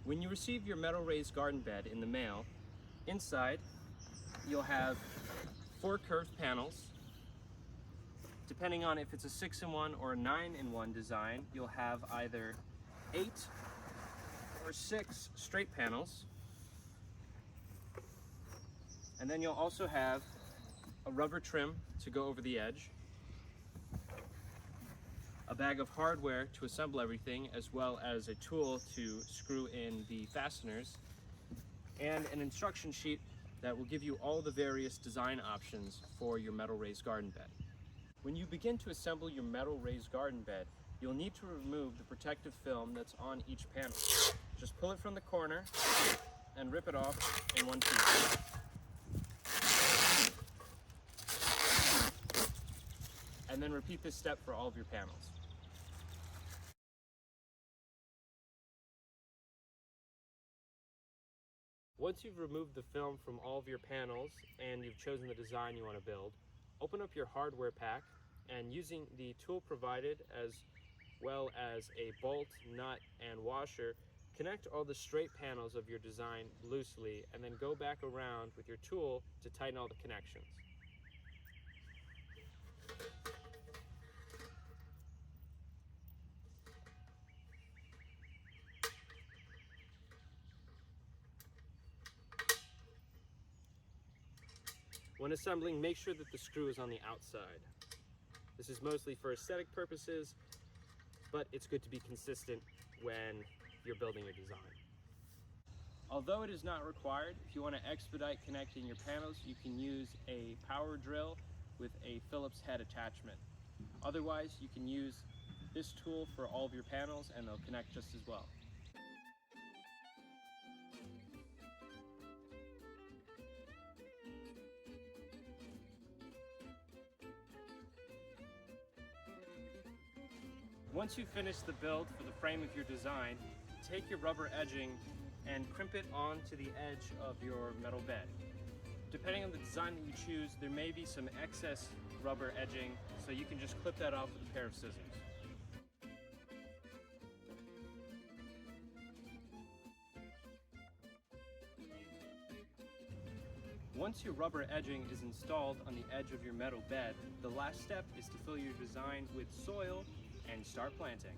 When you receive your metal raised garden bed in the mail, inside you'll have 4 curved panels. Depending on if it's a 6-in-1 or a 9-in-1 design, you'll have either 8 or 6 straight panels. And then you'll also have a rubber trim to go over the edge, a bag of hardware to assemble everything, as well as a tool to screw in the fasteners, and an instruction sheet that will give you all the various design options for your metal raised garden bed. When you begin to assemble your metal raised garden bed, you'll need to remove the protective film that's on each panel. Just pull it from the corner and rip it off in one piece. And then repeat this step for all of your panels. Once you've removed the film from all of your panels and you've chosen the design you want to build, open up your hardware pack and, using the tool provided as well as a bolt, nut, and washer, connect all the straight panels of your design loosely and then go back around with your tool to tighten all the connections. When assembling, make sure that the screw is on the outside. This is mostly for aesthetic purposes, but it's good to be consistent when you're building your design. Although it is not required, if you want to expedite connecting your panels, you can use a power drill with a Phillips head attachment. Otherwise, you can use this tool for all of your panels and they'll connect just as well. Once you've finished the build for the frame of your design, take your rubber edging and crimp it onto the edge of your metal bed. Depending on the design that you choose, there may be some excess rubber edging, so you can just clip that off with a pair of scissors. Once your rubber edging is installed on the edge of your metal bed, the last step is to fill your design with soil and start planting.